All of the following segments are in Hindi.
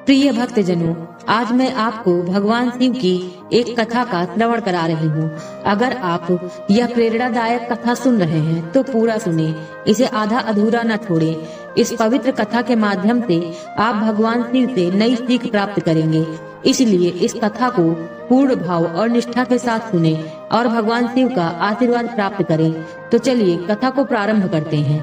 प्रिय भक्तजनों, आज मैं आपको भगवान शिव की एक कथा का श्रवण करा रही हूँ। अगर आप यह प्रेरणादायक कथा सुन रहे हैं तो पूरा सुने, इसे आधा अधूरा न छोड़े। इस पवित्र कथा के माध्यम से आप भगवान शिव से नई सीख प्राप्त करेंगे, इसलिए इस कथा को पूर्ण भाव और निष्ठा के साथ सुने और भगवान शिव का आशीर्वाद प्राप्त करें। तो चलिए कथा को प्रारंभ करते हैं।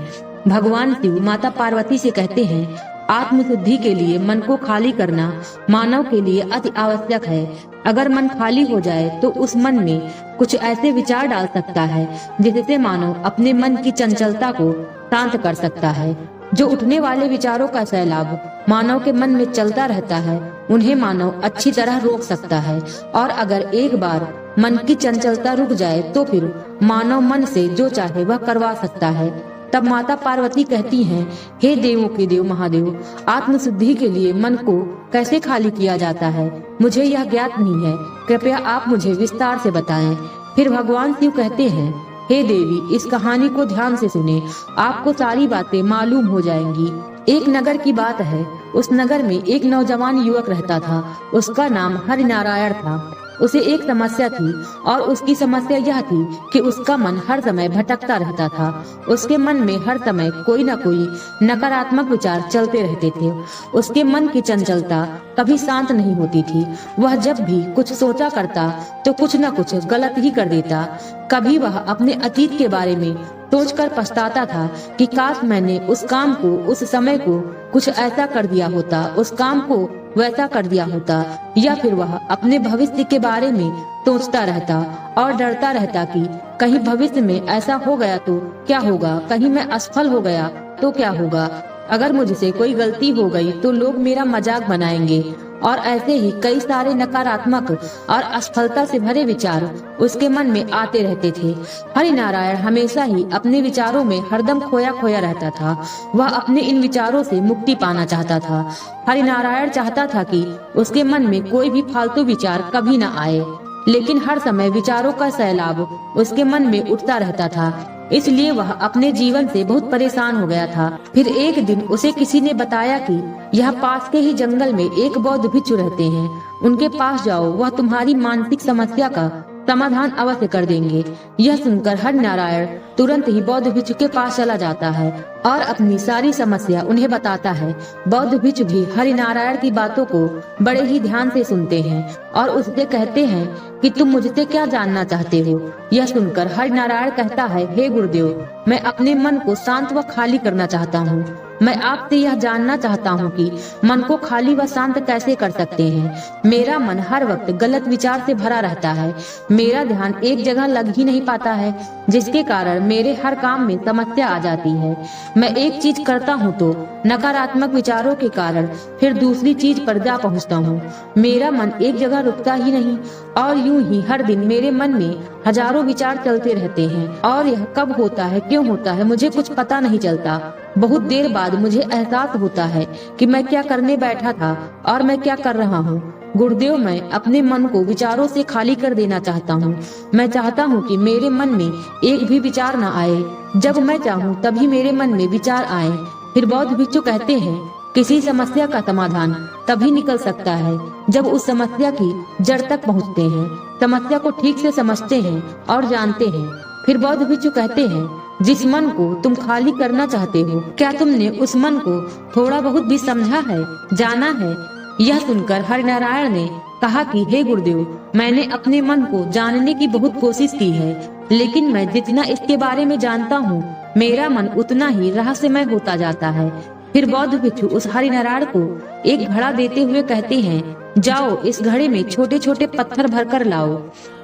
भगवान शिव माता पार्वती से कहते हैं, आत्मशुद्धि के लिए मन को खाली करना मानव के लिए अति आवश्यक है। अगर मन खाली हो जाए तो उस मन में कुछ ऐसे विचार डाल सकता है जिससे मानव अपने मन की चंचलता को शांत कर सकता है। जो उठने वाले विचारों का सैलाब मानव के मन में चलता रहता है, उन्हें मानव अच्छी तरह रोक सकता है। और अगर एक बार मन की चंचलता रुक जाए तो फिर मानव मन से जो चाहे वह करवा सकता है। तब माता पार्वती कहती हैं, हे देवों के देव महादेव, आत्मशुद्धि के लिए मन को कैसे खाली किया जाता है, मुझे यह ज्ञात नहीं है। कृपया आप मुझे विस्तार से बताएं। फिर भगवान शिव कहते हैं, हे देवी, इस कहानी को ध्यान से सुने, आपको सारी बातें मालूम हो जाएंगी। एक नगर की बात है। उस नगर में एक नौजवान युवक रहता था। उसका नाम हरिनारायण था। उसे एक समस्या थी और उसकी समस्या यह थी कि उसका मन हर समय भटकता रहता था। उसके मन में हर समय कोई न कोई नकारात्मक विचार चलते रहते थे। उसके मन की चंचलता कभी शांत नहीं होती थी। वह जब भी कुछ सोचा करता तो कुछ न कुछ गलत ही कर देता। कभी वह अपने अतीत के बारे में सोचकर पछताता था कि काश मैंने उस काम को, उस समय को कुछ ऐसा कर दिया होता, उस काम को वैसा कर दिया होता। या फिर वह अपने भविष्य के बारे में सोचता रहता और डरता रहता कि कहीं भविष्य में ऐसा हो गया तो क्या होगा, कहीं मैं असफल हो गया तो क्या होगा, अगर मुझसे कोई गलती हो गई तो लोग मेरा मजाक बनाएंगे। और ऐसे ही कई सारे नकारात्मक और असफलता से भरे विचार उसके मन में आते रहते थे। हरिनारायण हमेशा ही अपने विचारों में हरदम खोया खोया रहता था। वह अपने इन विचारों से मुक्ति पाना चाहता था। हरिनारायण चाहता था कि उसके मन में कोई भी फालतू विचार कभी न आए, लेकिन हर समय विचारों का सैलाब उसके मन में उठता रहता था। इसलिए वह अपने जीवन से बहुत परेशान हो गया था। फिर एक दिन उसे किसी ने बताया कि यह पास के ही जंगल में एक बौद्ध भिक्षु रहते हैं, उनके पास जाओ, वह तुम्हारी मानसिक समस्या का समाधान अवश्य कर देंगे। यह सुनकर हरिनारायण तुरंत ही बौद्ध भिक्षु के पास चला जाता है और अपनी सारी समस्या उन्हें बताता है। बौद्ध भिक्षु भी हरिनारायण की बातों को बड़े ही ध्यान से सुनते हैं और उससे कहते हैं कि तुम मुझसे क्या जानना चाहते हो। यह सुनकर हरिनारायण कहता है, हे गुरुदेव, मैं अपने मन को शांत व खाली करना चाहता हूँ। मैं आपसे यह जानना चाहता हूँ कि मन को खाली व शांत कैसे कर सकते हैं। मेरा मन हर वक्त गलत विचार से भरा रहता है। मेरा ध्यान एक जगह लग ही नहीं पाता है, जिसके कारण मेरे हर काम में समस्या आ जाती है। मैं एक चीज करता हूँ तो नकारात्मक विचारों के कारण फिर दूसरी चीज पर जा पहुँचता हूँ। मेरा मन एक जगह रुकता ही नहीं और यूं ही हर दिन मेरे मन में हजारों विचार चलते रहते हैं। और यह कब होता है, क्यों होता है, मुझे कुछ पता नहीं चलता। बहुत देर बाद मुझे एहसास होता है कि मैं क्या करने बैठा था और मैं क्या कर रहा हूँ। गुरुदेव, मैं अपने मन को विचारों से खाली कर देना चाहता हूँ। मैं चाहता हूँ कि मेरे मन में एक भी विचार न आए। जब मैं चाहूँ तभी मेरे मन में विचार आए। फिर बौद्ध भिक्षु कहते हैं, किसी समस्या का समाधान तभी निकल सकता है जब उस समस्या की जड़ तक पहुँचते हैं, समस्या को ठीक से समझते हैं और जानते हैं। फिर बौद्ध भिक्षु कहते हैं, जिस मन को तुम खाली करना चाहते हो, क्या तुमने उस मन को थोड़ा बहुत भी समझा है, जाना है? यह सुनकर हरिनारायण ने कहा कि हे गुरुदेव, मैंने अपने मन को जानने की बहुत कोशिश की है, लेकिन मैं जितना इसके बारे में जानता हूँ, मेरा मन उतना ही रहस्यमय होता जाता है। फिर बौद्ध भिक्षु उस हरिनारायण को एक घड़ा देते हुए कहते हैं, जाओ इस घड़े में छोटे छोटे पत्थर भरकर लाओ।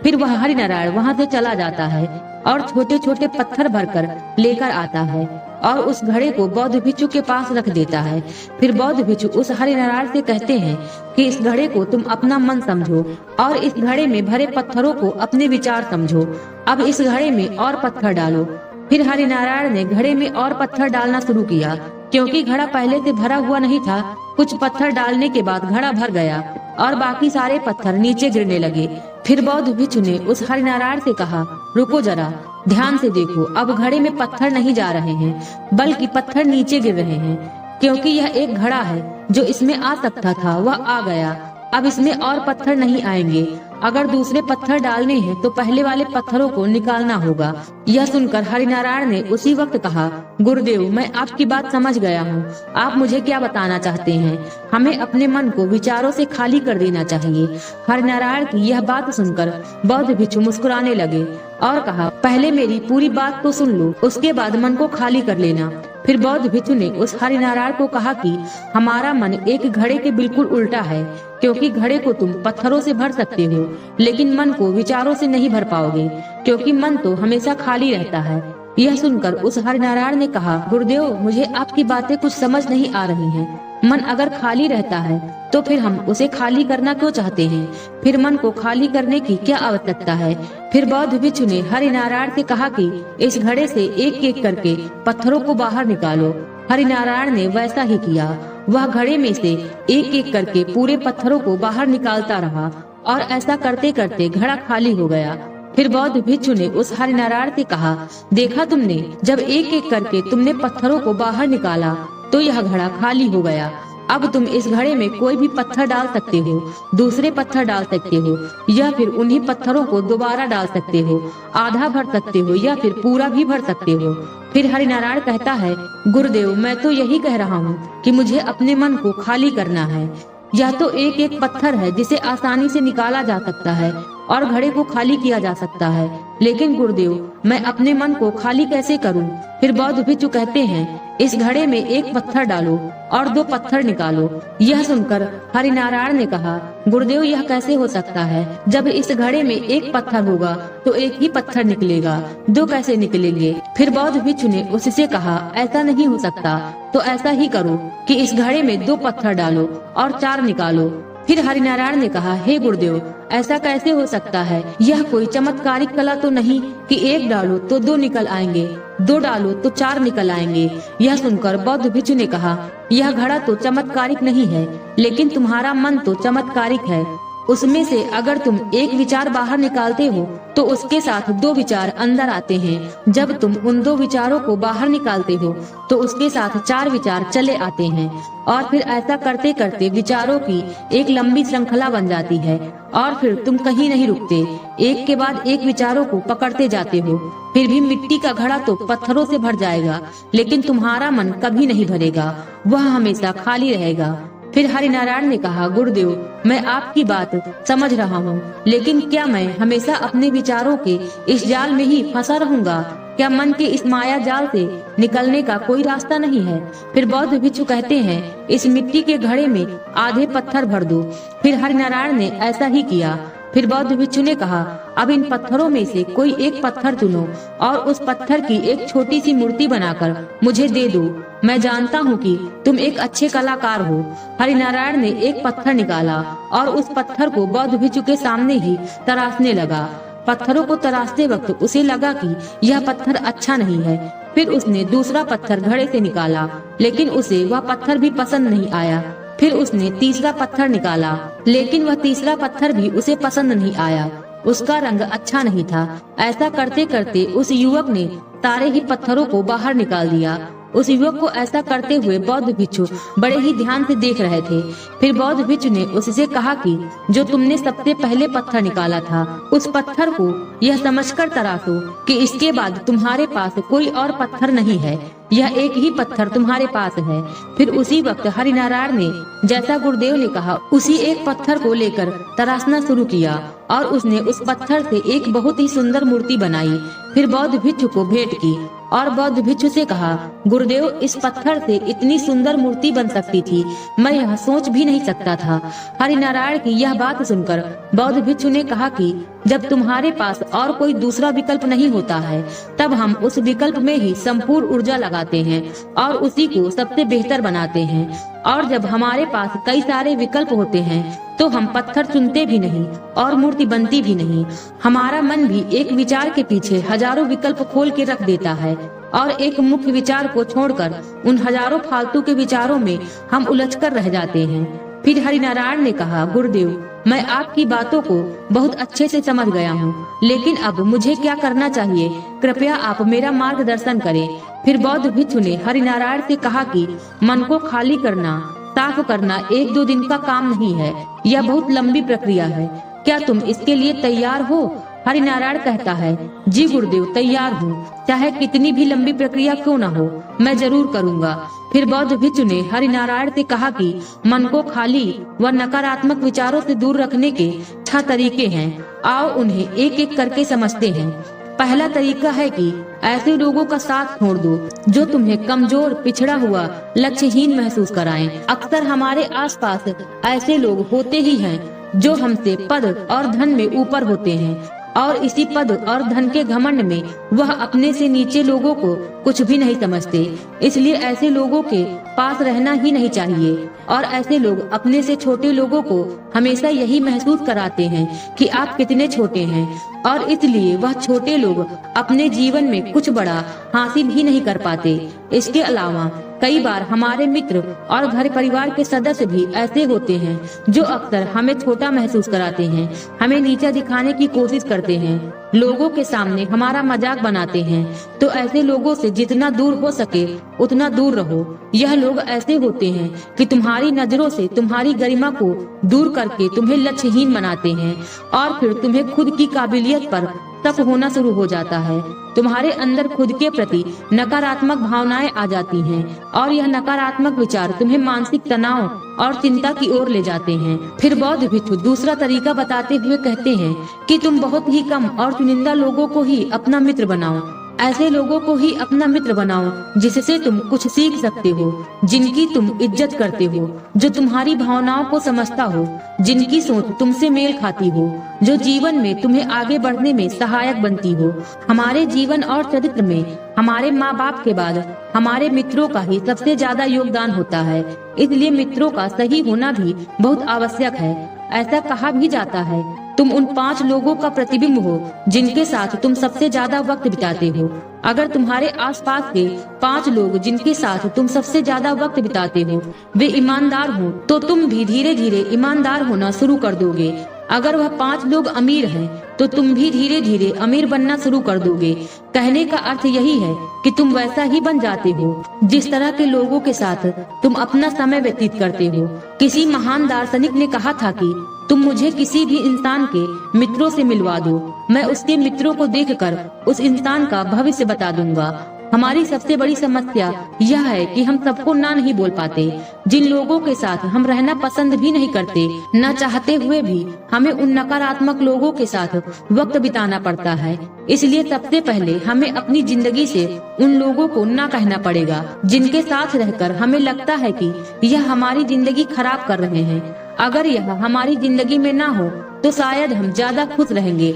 फिर वह हरिनारायण वहां से चला जाता है और छोटे छोटे पत्थर भरकर लेकर आता है और उस घड़े को बौद्ध भिक्षु के पास रख देता है। फिर बौद्ध भिक्षु उस हरिनारायण से कहते हैं कि इस घड़े को तुम अपना मन समझो और इस घड़े में भरे पत्थरों को अपने विचार समझो। अब इस घड़े में और पत्थर डालो। फिर हरिनारायण ने घड़े में और पत्थर डालना शुरू किया। क्योंकि घड़ा पहले से भरा हुआ नहीं था, कुछ पत्थर डालने के बाद घड़ा भर गया और बाकी सारे पत्थर नीचे गिरने लगे। फिर बौद्ध भिक्षु ने उस हरिनारायण से कहा, रुको जरा, ध्यान से देखो, अब घड़े में पत्थर नहीं जा रहे हैं बल्कि पत्थर नीचे गिर रहे हैं। क्योंकि यह एक घड़ा है, जो इसमें आ सकता था वह आ गया। अब इसमें और पत्थर नहीं आएंगे। अगर दूसरे पत्थर डालने हैं तो पहले वाले पत्थरों को निकालना होगा। यह सुनकर हरिनारायण ने उसी वक्त कहा, गुरुदेव, मैं आपकी बात समझ गया हूँ। आप मुझे क्या बताना चाहते हैं? हमें अपने मन को विचारों से खाली कर देना चाहिए। हरिनारायण की यह बात सुनकर बौद्ध भिक्षु मुस्कुराने लगे और कहा, पहले मेरी पूरी बात तो सुन लो, उसके बाद मन को खाली कर लेना। फिर बौद्ध भिक्षु ने उस हरिनारायण को कहा कि हमारा मन एक घड़े के बिल्कुल उल्टा है, क्योंकि घड़े को तुम पत्थरों से भर सकते हो, लेकिन मन को विचारों से नहीं भर पाओगे, क्योंकि मन तो हमेशा खाली रहता है। यह सुनकर उस हरिनारायण ने कहा, गुरुदेव, मुझे आपकी बातें कुछ समझ नहीं आ रही हैं। मन अगर खाली रहता है तो फिर हम उसे खाली करना क्यों चाहते हैं? फिर मन को खाली करने की क्या आवश्यकता है? फिर बौद्ध भिक्षु ने हरिनारायण से कहा कि इस घड़े से एक एक करके पत्थरों को बाहर निकालो। हरिनारायण ने वैसा ही किया। वह घड़े में से एक एक करके पूरे पत्थरों को बाहर निकालता रहा और ऐसा करते करते घड़ा खाली हो गया। फिर बौद्ध भिक्षु ने उस हरिनारायण से कहा, देखा तुमने, जब एक एक करके तुमने पत्थरों को बाहर निकाला तो यह घड़ा खाली हो गया। अब तुम इस घड़े में कोई भी पत्थर डाल सकते हो, दूसरे पत्थर डाल सकते हो, या फिर उन्हीं पत्थरों को दोबारा डाल सकते हो, आधा भर सकते हो या फिर पूरा भी भर सकते हो। फिर हरिनारायण कहता है, गुरुदेव, मैं तो यही कह रहा हूँ कि मुझे अपने मन को खाली करना है। यह तो एक एक पत्थर है जिसे आसानी से निकाला जा सकता है और घड़े को खाली किया जा सकता है, लेकिन गुरुदेव, मैं अपने मन को खाली कैसे करूं? फिर बौद्ध भिक्षु कहते हैं, इस घड़े में एक पत्थर डालो और दो पत्थर निकालो। यह सुनकर हरिनारायण ने कहा, गुरुदेव, यह कैसे हो सकता है? जब इस घड़े में एक पत्थर होगा तो एक ही पत्थर निकलेगा, दो कैसे निकलेंगे? फिर बौद्ध भिक्षु ने उससे कहा, ऐसा नहीं हो सकता, तो ऐसा ही करो कि इस घड़े में दो पत्थर डालो और चार निकालो। फिर हरिनारायण ने कहा, हे गुरुदेव, ऐसा कैसे हो सकता है? यह कोई चमत्कारिक कला तो नहीं कि एक डालो तो दो निकल आएंगे, दो डालो तो चार निकल आएंगे। यह सुनकर बौद्ध भिक्षु ने कहा, यह घड़ा तो चमत्कारिक नहीं है, लेकिन तुम्हारा मन तो चमत्कारिक है। उसमें से अगर तुम एक विचार बाहर निकालते हो तो उसके साथ दो विचार अंदर आते हैं। जब तुम उन दो विचारों को बाहर निकालते हो तो उसके साथ चार विचार चले आते हैं, और फिर ऐसा करते करते विचारों की एक लंबी श्रृंखला बन जाती है और फिर तुम कहीं नहीं रुकते, एक के बाद एक विचारों को पकड़ते जाते हो। फिर भी मिट्टी का घड़ा तो पत्थरों से भर जाएगा, लेकिन तुम्हारा मन कभी नहीं भरेगा, वह हमेशा खाली रहेगा। फिर हरिनारायण ने कहा, गुरुदेव, मैं आपकी बात समझ रहा हूँ, लेकिन क्या मैं हमेशा अपने विचारों के इस जाल में ही फंसा रहूंगा? क्या मन के इस माया जाल से निकलने का कोई रास्ता नहीं है? फिर बौद्ध भिक्षु कहते हैं, इस मिट्टी के घड़े में आधे पत्थर भर दो। फिर हरिनारायण ने ऐसा ही किया। फिर बौद्ध भिक्षु ने कहा, अब इन पत्थरों में से कोई एक पत्थर चुनो और उस पत्थर की एक छोटी सी मूर्ति बनाकर मुझे दे दो। मैं जानता हूँ कि तुम एक अच्छे कलाकार हो। हरिनारायण ने एक पत्थर निकाला और उस पत्थर को बौद्ध भिक्षु के सामने ही तराशने लगा। पत्थरों को तराशते वक्त उसे लगा कि यह पत्थर अच्छा नहीं है। फिर उसने दूसरा पत्थर घड़े से निकाला, लेकिन उसे वह पत्थर भी पसंद नहीं आया। फिर उसने तीसरा पत्थर निकाला, लेकिन वह तीसरा पत्थर भी उसे पसंद नहीं आया। उसका रंग अच्छा नहीं था। ऐसा करते करते उस युवक ने सारे ही पत्थरों को बाहर निकाल दिया। उस युवक को ऐसा करते हुए बौद्ध भिक्षु बड़े ही ध्यान से देख रहे थे। फिर बौद्ध भिक्षु ने उससे कहा कि जो तुमने सबसे पहले पत्थर निकाला था, उस पत्थर को यह समझकर तराशो कि इसके बाद तुम्हारे पास कोई और पत्थर नहीं है, यह एक ही पत्थर तुम्हारे पास है। फिर उसी वक्त हरिनारायण ने जैसा गुरुदेव ने कहा उसी एक पत्थर को लेकर तराशना शुरू किया और उसने उस पत्थर से एक बहुत ही सुंदर मूर्ति बनाई। फिर बौद्ध भिक्षु को भेंट की और बौद्ध भिक्षु से कहा, गुरुदेव, इस पत्थर से इतनी सुंदर मूर्ति बन सकती थी, मैं यह सोच भी नहीं सकता था। हरिनारायण की यह बात सुनकर बौद्ध भिक्षु ने कहा कि जब तुम्हारे पास और कोई दूसरा विकल्प नहीं होता है, तब हम उस विकल्प में ही संपूर्ण ऊर्जा लगाते हैं और उसी को सबसे बेहतर बनाते हैं। और जब हमारे पास कई सारे विकल्प होते हैं तो हम पत्थर चुनते भी नहीं और मूर्ति बनती भी नहीं। हमारा मन भी एक विचार के पीछे हजारों विकल्प खोल के रख देता है और एक मुख्य विचार को छोड़कर उन हजारों फालतू के विचारों में हम उलझकर रह जाते हैं। फिर हरिनारायण ने कहा, गुरुदेव, मैं आपकी बातों को बहुत अच्छे से समझ गया हूँ, लेकिन अब मुझे क्या करना चाहिए? कृपया आप मेरा मार्गदर्शन करें। फिर बौद्ध भिक्षु ने हरिनारायण से कहा कि मन को खाली करना साफ करना 1-2 दिन का काम नहीं है, यह बहुत लंबी प्रक्रिया है। क्या तुम इसके लिए तैयार हो? हरिनारायण कहता है, जी गुरुदेव, तैयार हूँ, चाहे कितनी भी लंबी प्रक्रिया क्यों न हो, मैं जरूर करूँगा। फिर बौद्ध भिक्षु ने हरिनारायण से कहा कि मन को खाली व नकारात्मक विचारों से दूर रखने के 6 तरीके हैं। आओ उन्हें एक एक करके समझते हैं। पहला तरीका है कि ऐसे लोगों का साथ छोड़ दो जो तुम्हें कमजोर, पिछड़ा हुआ, लक्ष्यहीन महसूस कराएं। अक्सर हमारे आसपास ऐसे लोग होते ही हैं जो हमसे पद और धन में ऊपर होते हैं, और इसी पद और धन के घमंड में वह अपने से नीचे लोगों को कुछ भी नहीं समझते। इसलिए ऐसे लोगों के पास रहना ही नहीं चाहिए। और ऐसे लोग अपने से छोटे लोगों को हमेशा यही महसूस कराते हैं कि आप कितने छोटे हैं, और इसलिए वह छोटे लोग अपने जीवन में कुछ बड़ा हासिल ही नहीं कर पाते। इसके अलावा कई बार हमारे मित्र और घर परिवार के सदस्य भी ऐसे होते हैं जो अक्सर हमें छोटा महसूस कराते हैं, हमें नीचा दिखाने की कोशिश करते हैं, लोगों के सामने हमारा मजाक बनाते हैं। तो ऐसे लोगों से जितना दूर हो सके उतना दूर रहो। यह लोग ऐसे होते हैं कि तुम्हारी नजरों से तुम्हारी गरिमा को दूर करके तुम्हें लक्ष्यहीन बनाते हैं, और फिर तुम्हें खुद की काबिलियत पर शक होना शुरू हो जाता है। तुम्हारे अंदर खुद के प्रति नकारात्मक भावनाएं आ जाती हैं, और यह नकारात्मक विचार तुम्हें मानसिक तनाव और चिंता की ओर ले जाते हैं। फिर बौद्ध भिक्षु दूसरा तरीका बताते हुए कहते हैं कि तुम बहुत ही कम और चुनिंदा लोगों को ही अपना मित्र बनाओ। ऐसे लोगों को ही अपना मित्र बनाओ जिससे तुम कुछ सीख सकते हो, जिनकी तुम इज्जत करते हो, जो तुम्हारी भावनाओं को समझता हो, जिनकी सोच तुमसे मेल खाती हो, जो जीवन में तुम्हें आगे बढ़ने में सहायक बनती हो। हमारे जीवन और चरित्र में हमारे माँ बाप के बाद हमारे मित्रों का ही सबसे ज्यादा योगदान होता है। इसलिए मित्रों का सही होना भी बहुत आवश्यक है। ऐसा कहा भी जाता है, तुम उन 5 लोगों का प्रतिबिंब हो जिनके साथ तुम सबसे ज्यादा वक्त बिताते हो। अगर तुम्हारे आसपास के 5 लोग जिनके साथ तुम सबसे ज्यादा वक्त बिताते हो वे ईमानदार हो, तो तुम भी धीरे धीरे ईमानदार होना शुरू कर दोगे। अगर वह 5 लोग अमीर हैं, तो तुम भी धीरे धीरे अमीर बनना शुरू कर दोगे। कहने का अर्थ यही है कि तुम वैसा ही बन जाते हो जिस तरह के लोगों के साथ तुम अपना समय व्यतीत करते हो। किसी महान दार्शनिक ने कहा था कि तुम मुझे किसी भी इंसान के मित्रों से मिलवा दो, मैं उसके मित्रों को देखकर उस इंसान का भविष्य बता दूंगा। हमारी सबसे बड़ी समस्या यह है कि हम सबको ना नहीं बोल पाते। जिन लोगों के साथ हम रहना पसंद भी नहीं करते, न चाहते हुए भी हमें उन नकारात्मक लोगों के साथ वक्त बिताना पड़ता है। इसलिए सबसे पहले हमें अपनी जिंदगी से उन लोगों को ना कहना पड़ेगा जिनके साथ रहकर हमें लगता है कि यह हमारी जिंदगी खराब कर रहे हैं। अगर यह हमारी जिंदगी में ना हो तो शायद हम ज्यादा खुश रहेंगे।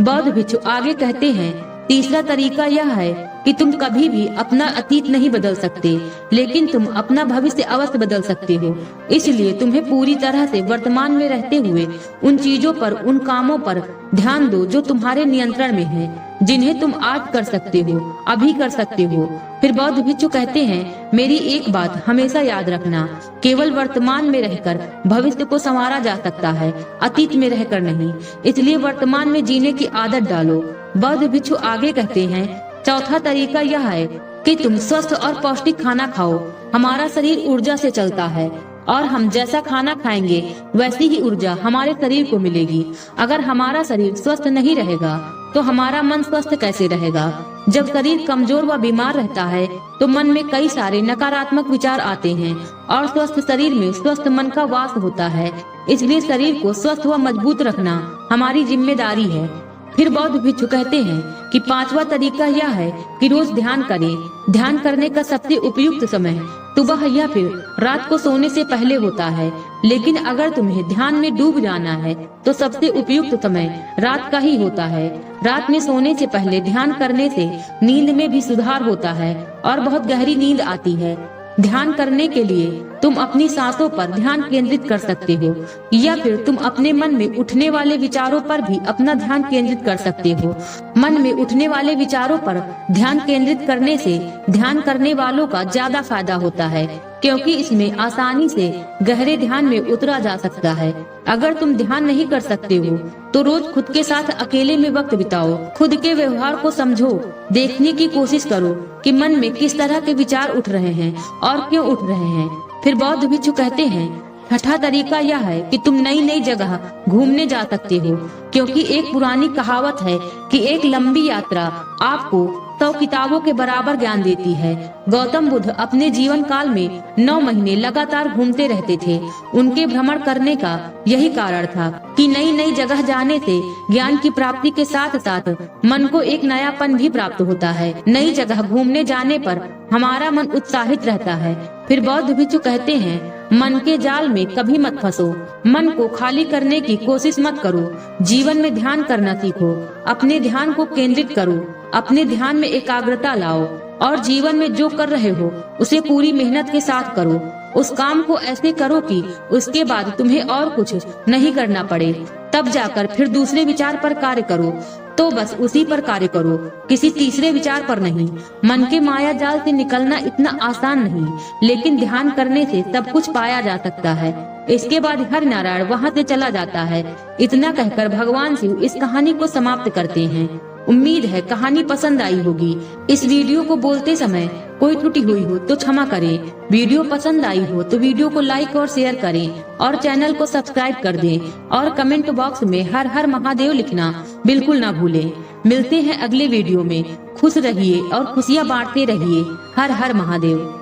बौद्ध भिक्षु आगे कहते हैं, तीसरा तरीका यह है कि तुम कभी भी अपना अतीत नहीं बदल सकते, लेकिन तुम अपना भविष्य अवश्य बदल सकते हो। इसलिए तुम्हें पूरी तरह से वर्तमान में रहते हुए उन चीजों पर, उन कामों पर ध्यान दो जो तुम्हारे नियंत्रण में है, जिन्हें तुम आज कर सकते हो, अभी कर सकते हो। फिर बौद्ध भिक्षु कहते हैं, मेरी एक बात हमेशा याद रखना, केवल वर्तमान में रहकर भविष्य को संवारा जा सकता है, अतीत में रहकर नहीं। इसलिए वर्तमान में जीने की आदत डालो। बौद्ध भिक्षु आगे कहते हैं, चौथा तरीका यह है कि तुम स्वस्थ और पौष्टिक खाना खाओ। हमारा शरीर ऊर्जा से चलता है, और हम जैसा खाना खाएंगे वैसी ही ऊर्जा हमारे शरीर को मिलेगी। अगर हमारा शरीर स्वस्थ नहीं रहेगा तो हमारा मन स्वस्थ कैसे रहेगा? जब शरीर कमजोर व बीमार रहता है तो मन में कई सारे नकारात्मक विचार आते हैं, और स्वस्थ शरीर में स्वस्थ मन का वास होता है। इसलिए शरीर को स्वस्थ व मजबूत रखना हमारी जिम्मेदारी है। फिर बौद्ध भिक्षु कहते हैं कि 5वां तरीका यह है कि रोज ध्यान करें। ध्यान करने का सबसे उपयुक्त समय सुबह या फिर रात को सोने से पहले होता है, लेकिन अगर तुम्हें ध्यान में डूब जाना है तो सबसे उपयुक्त समय रात का ही होता है। रात में सोने से पहले ध्यान करने से नींद में भी सुधार होता है और बहुत गहरी नींद आती है। ध्यान करने के लिए तुम अपनी सांसों पर ध्यान केंद्रित कर सकते हो, या फिर तुम अपने मन में उठने वाले विचारों पर भी अपना ध्यान केंद्रित कर सकते हो। मन में उठने वाले विचारों पर ध्यान केंद्रित करने से ध्यान करने वालों का ज्यादा फायदा होता है, क्योंकि इसमें आसानी से गहरे ध्यान में उतरा जा सकता है। अगर तुम ध्यान नहीं कर सकते हो तो रोज खुद के साथ अकेले में वक्त बिताओ, खुद के व्यवहार को समझो, देखने की कोशिश करो कि मन में किस तरह के विचार उठ रहे हैं और क्यों उठ रहे हैं। फिर बौद्ध भिक्षु कहते हैं, छठा तरीका यह है कि तुम नई नई जगह घूमने जा सकते हो, क्योंकि एक पुरानी कहावत है कि एक लंबी यात्रा आपको 100 किताबों के बराबर ज्ञान देती है। गौतम बुद्ध अपने जीवन काल में 9 महीने लगातार घूमते रहते थे। उनके भ्रमण करने का यही कारण था कि नई नई जगह जाने से ज्ञान की प्राप्ति के साथ साथ मन को एक नयापन भी प्राप्त होता है। नई जगह घूमने जाने पर हमारा मन उत्साहित रहता है। फिर बौद्ध भिक्षु कहते हैं, मन के जाल में कभी मत फंसो, मन को खाली करने की कोशिश मत करो, जीवन में ध्यान करना सीखो, अपने ध्यान को केंद्रित करो, अपने ध्यान में एकाग्रता लाओ और जीवन में जो कर रहे हो उसे पूरी मेहनत के साथ करो। उस काम को ऐसे करो कि उसके बाद तुम्हें और कुछ नहीं करना पड़े, तब जाकर फिर दूसरे विचार पर कार्य करो, तो बस उसी पर कार्य करो, किसी तीसरे विचार पर नहीं। मन के माया जाल से निकलना इतना आसान नहीं, लेकिन ध्यान करने से सब कुछ पाया जा सकता है। इसके बाद हर नारायण वहाँ से चला जाता है। इतना कहकर भगवान शिव इस कहानी को समाप्त करते हैं। उम्मीद है कहानी पसंद आई होगी। इस वीडियो को बोलते समय कोई त्रुटि हुई हो तो क्षमा करें। वीडियो पसंद आई हो तो वीडियो को लाइक और शेयर करें और चैनल को सब्सक्राइब कर दें और कमेंट बॉक्स में हर हर महादेव लिखना बिल्कुल ना भूलें। मिलते हैं अगले वीडियो में। खुश रहिए और खुशियाँ बांटते रहिए। हर हर महादेव।